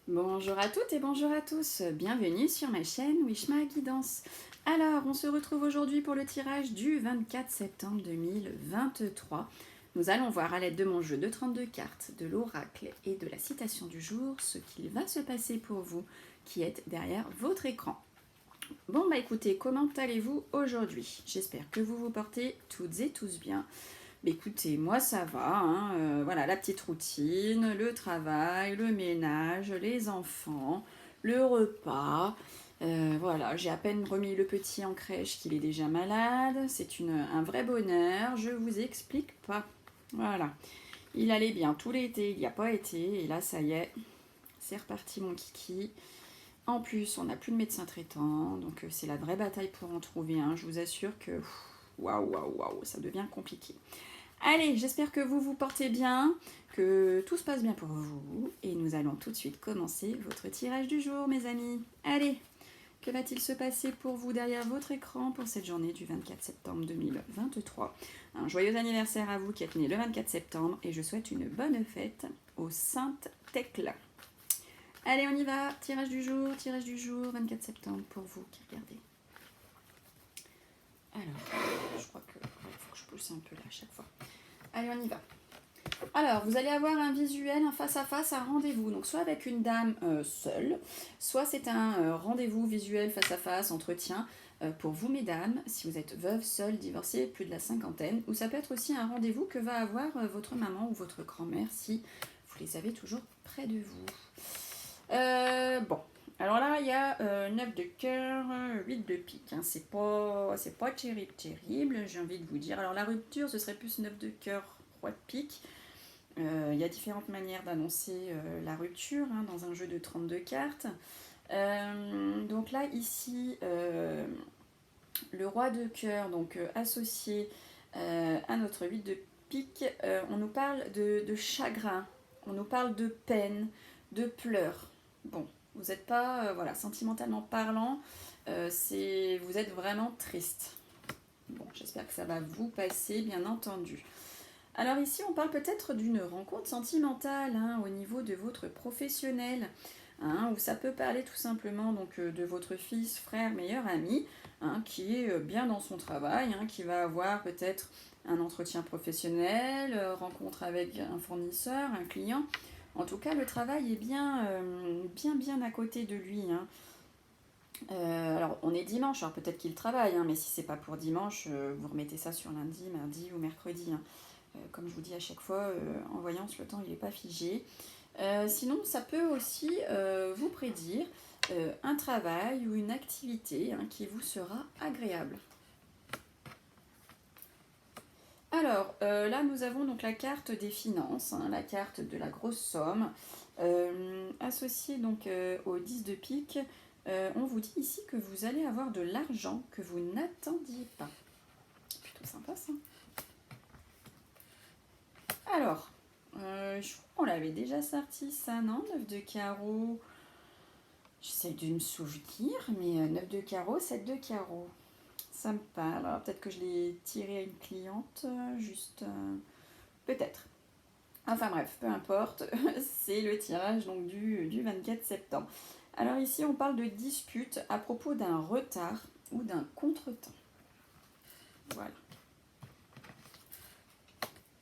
Bonjour à toutes et bonjour à tous, bienvenue sur ma chaîne Wishma Guidance. Alors, on se retrouve aujourd'hui pour le tirage du 24 septembre 2023. Nous allons voir à l'aide de mon jeu de 32 cartes, de l'oracle et de la citation du jour ce qu'il va se passer pour vous qui êtes derrière votre écran. Bon bah écoutez, comment allez-vous aujourd'hui? J'espère que vous vous portez toutes et tous bien. Mais écoutez, moi ça va, hein, voilà, la petite routine, le travail, le ménage, les enfants, le repas. Voilà, j'ai à peine remis le petit en crèche qu'il est déjà malade. C'est un vrai bonheur, je vous explique pas. Voilà, il allait bien tout l'été, il n'y a pas été, et là ça y est, c'est reparti mon kiki. En plus, on n'a plus de médecin traitant, donc c'est la vraie bataille pour en trouver un. Je vous assure que waouh, waouh, waouh, ça devient compliqué. Allez, j'espère que vous vous portez bien, que tout se passe bien pour vous. Et nous allons tout de suite commencer votre tirage du jour, mes amis. Allez, que va-t-il se passer pour vous derrière votre écran pour cette journée du 24 septembre 2023? Un joyeux anniversaire à vous qui êtes né le 24 septembre et je souhaite une bonne fête aux Saintes Thècles. Allez, on y va. Tirage du jour, 24 septembre pour vous qui regardez. Alors, je crois qu'il faut que je pousse un peu là à chaque fois. Allez, on y va. Alors, vous allez avoir un visuel, un face-à-face, un rendez-vous. Donc, soit avec une dame seule, soit c'est un rendez-vous visuel face-à-face, entretien pour vous, mesdames, si vous êtes veuve, seule, divorcée, plus de la cinquantaine. Ou ça peut être aussi un rendez-vous que va avoir votre maman ou votre grand-mère si vous les avez toujours près de vous. Bon, alors là, il y a 9 de cœur, 8 de pique. Hein. C'est pas terrible, terrible, j'ai envie de vous dire. Alors la rupture, ce serait plus 9 de cœur, roi de pique. Il y a différentes manières d'annoncer la rupture hein, dans un jeu de 32 cartes. Donc là, ici, le roi de cœur, donc associé à notre 8 de pique, on nous parle de chagrin, on nous parle de peine, de pleurs. Bon, vous n'êtes pas, voilà, sentimentalement parlant, vous êtes vraiment triste. Bon, j'espère que ça va vous passer, bien entendu. Alors ici, on parle peut-être d'une rencontre sentimentale hein, au niveau de votre professionnel, hein, où ça peut parler tout simplement donc, de votre fils, frère, meilleur ami, hein, qui est bien dans son travail, hein, qui va avoir peut-être un entretien professionnel, rencontre avec un fournisseur, un client. En tout cas, le travail est bien à côté de lui. Hein. Alors, on est dimanche, alors peut-être qu'il travaille, hein, mais si c'est pas pour dimanche, vous remettez ça sur lundi, mardi ou mercredi. Hein. Comme je vous dis à chaque fois, en voyance, le temps il n'est pas figé. Sinon, ça peut aussi vous prédire un travail ou une activité hein, qui vous sera agréable. Alors, là, nous avons donc la carte des finances, hein, la carte de la grosse somme, associée donc au 10 de pique. On vous dit ici que vous allez avoir de l'argent que vous n'attendiez pas. Plutôt sympa ça. Alors, je crois qu'on l'avait déjà sorti ça, non? 9 de carreau. J'essaie de me souvenir, mais 9 de carreau, 7 de carreau. Ça me parle. Alors peut-être que je l'ai tiré à une cliente, juste. Peut-être. Enfin bref, peu importe. C'est le tirage donc du 24 septembre. Alors ici, on parle de dispute à propos d'un retard ou d'un contretemps. Voilà.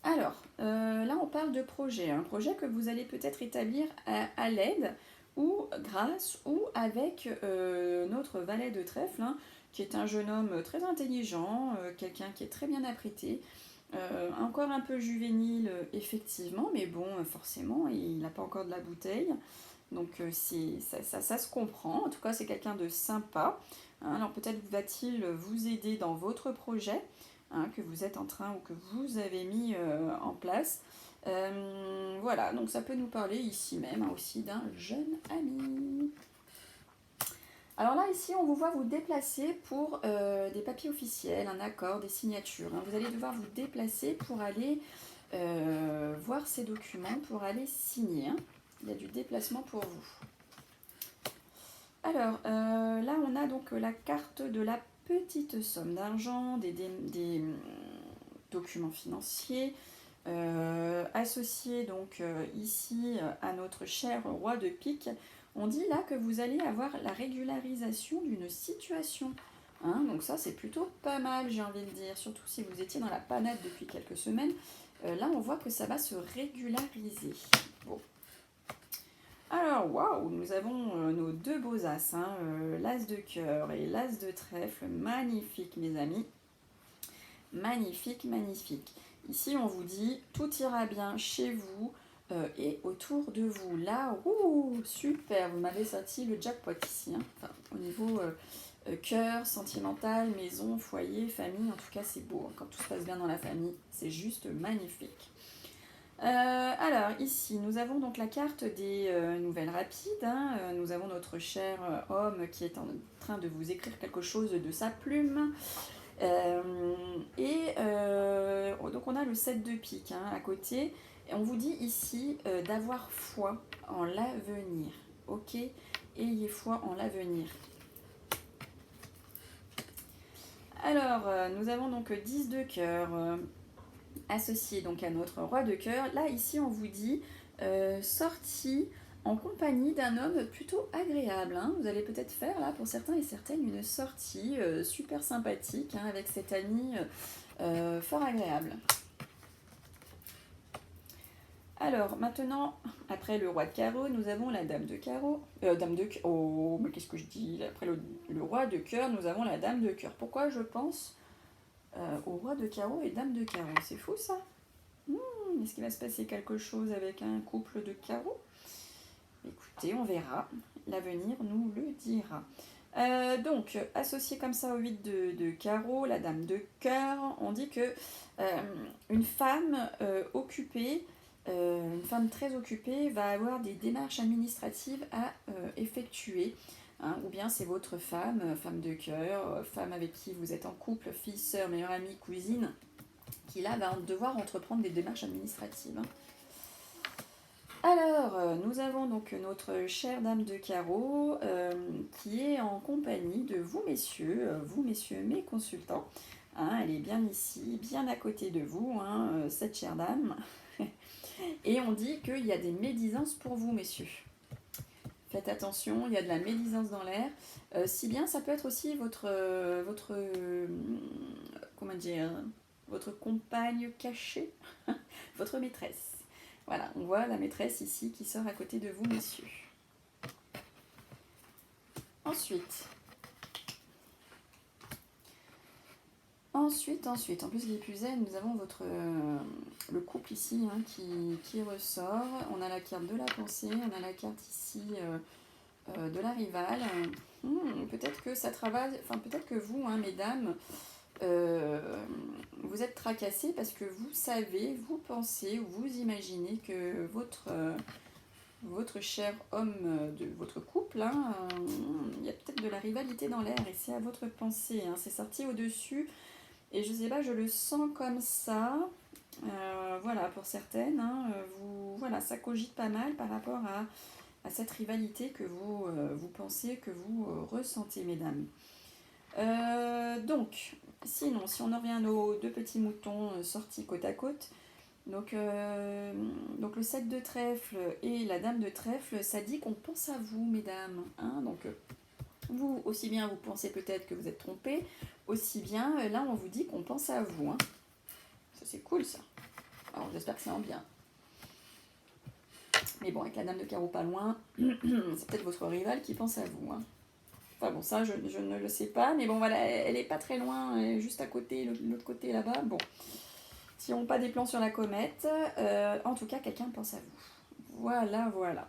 Alors, là on parle de projet, un projet que vous allez peut-être établir à l'aide ou grâce ou avec notre valet de trèfle, hein, qui est un jeune homme très intelligent, quelqu'un qui est très bien apprêté, encore un peu juvénile effectivement, mais bon, forcément, il n'a pas encore de la bouteille, donc ça se comprend, en tout cas c'est quelqu'un de sympa, hein. Alors peut-être va-t-il vous aider dans votre projet, hein, que vous êtes en train ou que vous avez mis en place. Voilà, donc ça peut nous parler ici même hein, aussi d'un jeune ami. Alors là, ici, on vous voit vous déplacer pour des papiers officiels, un accord, des signatures. Hein. Vous allez devoir vous déplacer pour aller voir ces documents, pour aller signer. Hein. Il y a du déplacement pour vous. Alors, là, on a donc la carte de la petite somme d'argent, des documents financiers, associé donc ici à notre cher roi de pique, on dit là que vous allez avoir la régularisation d'une situation. Hein, donc ça c'est plutôt pas mal, j'ai envie de dire, surtout si vous étiez dans la panade depuis quelques semaines. Là on voit que ça va se régulariser. Bon. Alors waouh, nous avons nos deux beaux as, hein, l'as de cœur et l'as de trèfle, magnifique mes amis. Magnifique, magnifique. Ici, on vous dit, tout ira bien chez vous et autour de vous. Là, super, vous m'avez sorti le jackpot ici. Hein. Enfin, au niveau cœur, sentimental, maison, foyer, famille, en tout cas, c'est beau. Hein. Quand tout se passe bien dans la famille, c'est juste magnifique. Alors, ici, nous avons donc la carte des nouvelles rapides. Hein. Nous avons notre cher homme qui est en train de vous écrire quelque chose de sa plume. Donc on a le 7 de pique hein, à côté et on vous dit ici d'avoir foi en l'avenir, ok, ayez foi en l'avenir. Alors nous avons donc 10 de cœur associé donc à notre roi de cœur. Là ici on vous dit sortie en compagnie d'un homme plutôt agréable. Hein. Vous allez peut-être faire là pour certains et certaines une sortie super sympathique hein, avec cet ami fort agréable. Alors maintenant, après le roi de carreau, nous avons la dame de carreau. Oh, mais qu'est-ce que je dis? Après le roi de cœur, nous avons la dame de cœur. Pourquoi je pense au roi de carreau et dame de carreau? C'est fou ça. Est-ce qu'il va se passer quelque chose avec un couple de carreaux? Écoutez, on verra. L'avenir nous le dira. Donc, associé comme ça au 8 de carreau, la dame de cœur, on dit que une femme occupée, une femme très occupée, va avoir des démarches administratives à effectuer. Hein, ou bien c'est votre femme, femme de cœur, femme avec qui vous êtes en couple, fille, sœur, meilleure amie, cousine, qui là va devoir entreprendre des démarches administratives. Hein. Alors, nous avons donc notre chère dame de carreau qui est en compagnie de vous messieurs mes consultants. Hein, elle est bien ici, bien à côté de vous, hein, cette chère dame. Et on dit qu'il y a des médisances pour vous messieurs. Faites attention, il y a de la médisance dans l'air. Si bien ça peut être aussi votre compagne cachée, votre maîtresse. Voilà, on voit la maîtresse ici qui sort à côté de vous, messieurs. Ensuite, en plus les plus zen, nous avons le couple ici hein, qui ressort. On a la carte de la pensée, on a la carte ici de la rivale. Peut-être que ça travaille, enfin peut-être que vous, hein, mesdames, vous êtes tracassés parce que vous savez, vous pensez ou vous imaginez que votre cher homme de votre couple, hein, il y a peut-être de la rivalité dans l'air et c'est à votre pensée, hein, c'est sorti au-dessus et je sais pas, je le sens comme ça. Voilà, pour certaines, hein, voilà, ça cogite pas mal par rapport à cette rivalité que vous pensez, que vous ressentez, mesdames. Donc, sinon, si on en revient à nos deux petits moutons sortis côte à côte, donc le 7 de trèfle et la dame de trèfle, ça dit qu'on pense à vous, mesdames. Hein, donc, vous, aussi bien vous pensez peut-être que vous êtes trompés, aussi bien, là, on vous dit qu'on pense à vous. Hein. Ça, c'est cool, ça. Alors, j'espère que c'est en bien. Mais bon, avec la dame de carreau pas loin, c'est peut-être votre rival qui pense à vous. Hein. Enfin bon, ça, je ne le sais pas. Mais bon, voilà, elle est pas très loin, elle est juste à côté, l'autre côté là-bas. Bon, tirons pas des plans sur la comète. En tout cas, quelqu'un pense à vous. Voilà, voilà.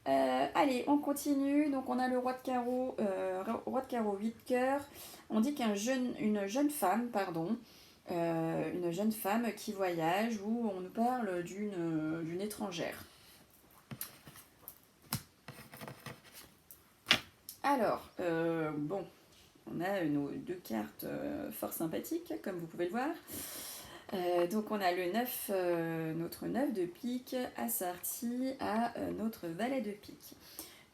Allez, on continue. Donc, on a le roi de carreau, 8 cœurs. On dit une jeune femme qui voyage, où on nous parle d'une étrangère. Alors, bon, on a nos deux cartes fort sympathiques, comme vous pouvez le voir. Donc on a notre 9 de pique assorti à notre valet de pique.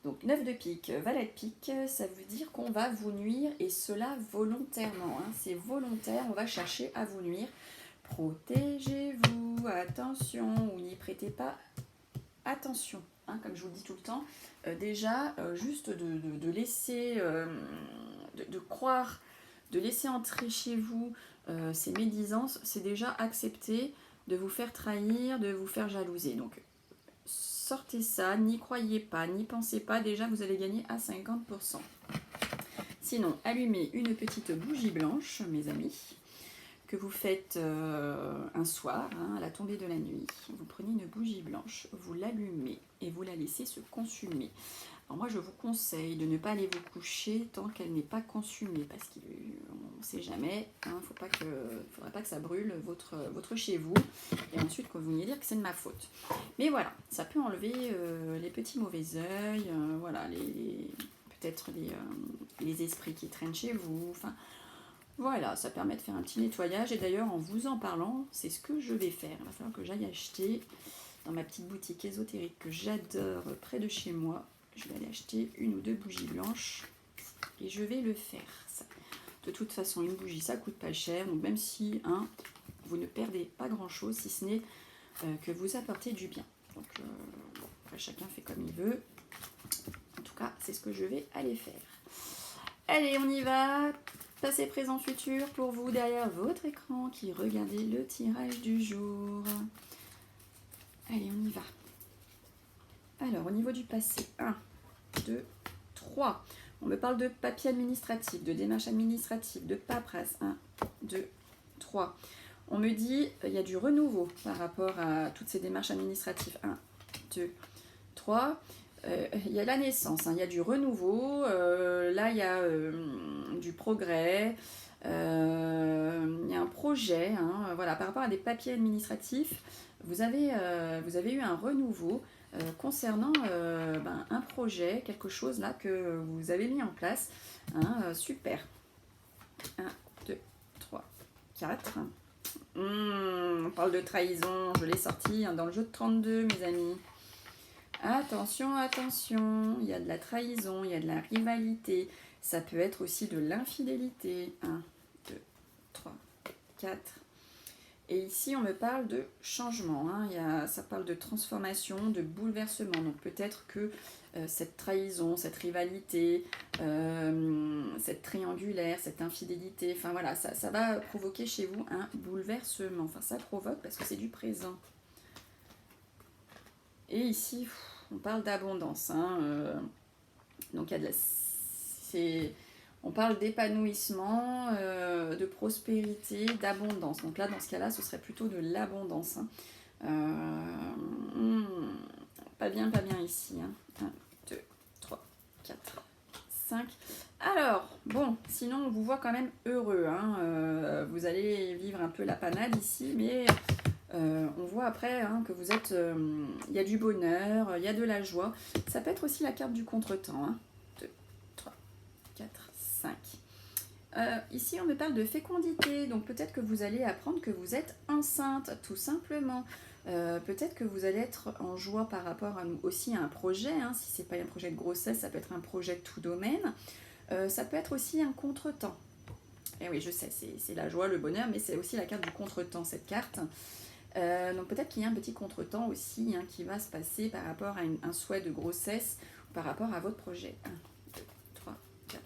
Donc 9 de pique, valet de pique, ça veut dire qu'on va vous nuire et cela volontairement. Hein, c'est volontaire, on va chercher à vous nuire protégez-vous, attention, ou n'y prêtez pas attention. Hein, comme je vous le dis tout le temps, déjà, juste de laisser, de croire, de laisser entrer chez vous ces médisances, c'est déjà accepter de vous faire trahir, de vous faire jalouser. Donc, sortez ça, n'y croyez pas, n'y pensez pas, déjà vous allez gagner à 50%. Sinon, allumez une petite bougie blanche, mes amis, que vous faites un soir, hein, à la tombée de la nuit. Vous prenez une bougie blanche, vous l'allumez et vous la laissez se consumer. Alors moi, je vous conseille de ne pas aller vous coucher tant qu'elle n'est pas consumée, parce qu'on ne sait jamais, il ne faudrait pas que ça brûle votre chez vous, et ensuite que vous veniez dire que c'est de ma faute. Mais voilà, ça peut enlever les petits mauvais œils, voilà, peut-être les esprits qui traînent chez vous, enfin... Voilà, ça permet de faire un petit nettoyage. Et d'ailleurs, en vous en parlant, c'est ce que je vais faire. Il va falloir que j'aille acheter dans ma petite boutique ésotérique que j'adore près de chez moi. Je vais aller acheter une ou deux bougies blanches et je vais le faire. Ça. De toute façon, une bougie, ça coûte pas cher. Donc même si vous ne perdez pas grand-chose, si ce n'est que vous apportez du bien. Donc bon, après, chacun fait comme il veut. En tout cas, c'est ce que je vais aller faire. Allez, on y va. Passé, présent, futur pour vous derrière votre écran qui regardez le tirage du jour. Allez, on y va. Alors, au niveau du passé, 1, 2, 3. On me parle de papier administratif, de démarche administrative, de paperasse. 1, 2, 3. On me dit il y a du renouveau par rapport à toutes ces démarches administratives. 1, 2, 3. Il y a la naissance, hein, il y a du renouveau, là il y a du progrès, il y a un projet, hein, voilà, par rapport à des papiers administratifs, vous avez eu un renouveau concernant un projet, quelque chose là que vous avez mis en place, hein, super. 1, 2, 3, 4. On parle de trahison, je l'ai sorti hein, dans le jeu de 32 mes amis. Attention, attention, il y a de la trahison, il y a de la rivalité, ça peut être aussi de l'infidélité. 1, 2, 3, 4. Et ici, on me parle de changement, hein. Ça parle de transformation, de bouleversement. Donc peut-être que cette trahison, cette rivalité, cette triangulaire, cette infidélité, enfin voilà, ça va provoquer chez vous un bouleversement. Enfin, ça provoque parce que c'est du présent. Et ici, on parle d'abondance. Hein, donc, il y a on parle d'épanouissement, de prospérité, d'abondance. Donc là, dans ce cas-là, ce serait plutôt de l'abondance. Hein. Pas bien ici. Hein. 1, 2, 3, 4, 5. Alors, bon, sinon, on vous voit quand même heureux. Hein. Vous allez vivre un peu la panade ici, mais... on voit après hein, que vous êtes, il y a du bonheur, il y a de la joie. Ça peut être aussi la carte du contretemps. Hein. 2, 3, 4, 5. Ici, on me parle de fécondité. Donc peut-être que vous allez apprendre que vous êtes enceinte, tout simplement. Peut-être que vous allez être en joie par rapport aussi à un projet. Hein. Si ce n'est pas un projet de grossesse, ça peut être un projet de tout domaine. Ça peut être aussi un contretemps. Et oui, je sais, c'est la joie, le bonheur, mais c'est aussi la carte du contretemps, cette carte. Donc peut-être qu'il y a un petit contretemps aussi hein, qui va se passer par rapport à un souhait de grossesse ou par rapport à votre projet. 1, 2, 3, 4,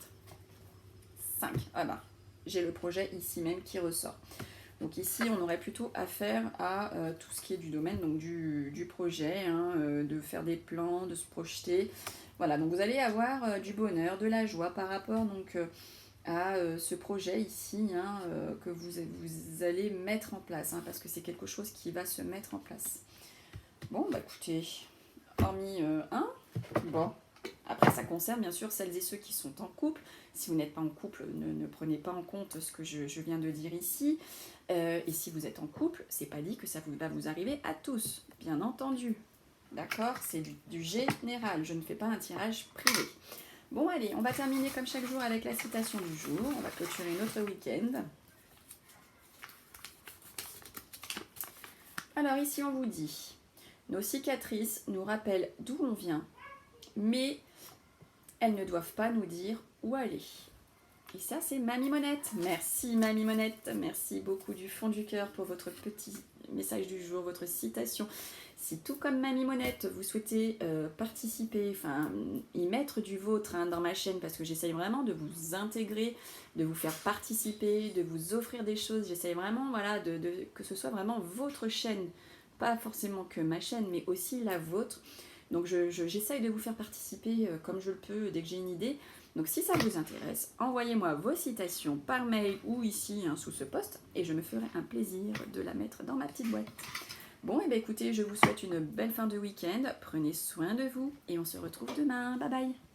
5. Ah bah, j'ai le projet ici même qui ressort. Donc ici, on aurait plutôt affaire à tout ce qui est du domaine donc du projet, hein, de faire des plans, de se projeter. Voilà, donc vous allez avoir du bonheur, de la joie par rapport donc... à ce projet ici hein, que vous allez mettre en place hein, parce que c'est quelque chose qui va se mettre en place. Bon bah écoutez, hormis bon, après ça concerne bien sûr celles et ceux qui sont en couple. Si vous n'êtes pas en couple, ne prenez pas en compte ce que je viens de dire ici. Et si vous êtes en couple, c'est pas dit que ça va vous arriver à tous, bien entendu. D'accord, c'est du général, je ne fais pas un tirage privé. Bon, allez, on va terminer comme chaque jour avec la citation du jour. On va clôturer notre week-end. Alors ici, on vous dit, nos cicatrices nous rappellent d'où on vient, mais elles ne doivent pas nous dire où aller. Et ça, c'est Mamie Monette. Merci Mamie Monette. Merci beaucoup du fond du cœur pour votre petit message du jour, votre citation. Si tout comme Mamie Monette, vous souhaitez participer, enfin y mettre du vôtre dans ma chaîne, parce que j'essaye vraiment de vous intégrer, de vous faire participer, de vous offrir des choses. J'essaye vraiment voilà, que ce soit vraiment votre chaîne, pas forcément que ma chaîne, mais aussi la vôtre. Donc j'essaye de vous faire participer comme je le peux dès que j'ai une idée. Donc si ça vous intéresse, envoyez-moi vos citations par mail ou ici sous ce post et je me ferai un plaisir de la mettre dans ma petite boîte. Bon, et bien écoutez, je vous souhaite une belle fin de week-end, prenez soin de vous et on se retrouve demain. Bye bye!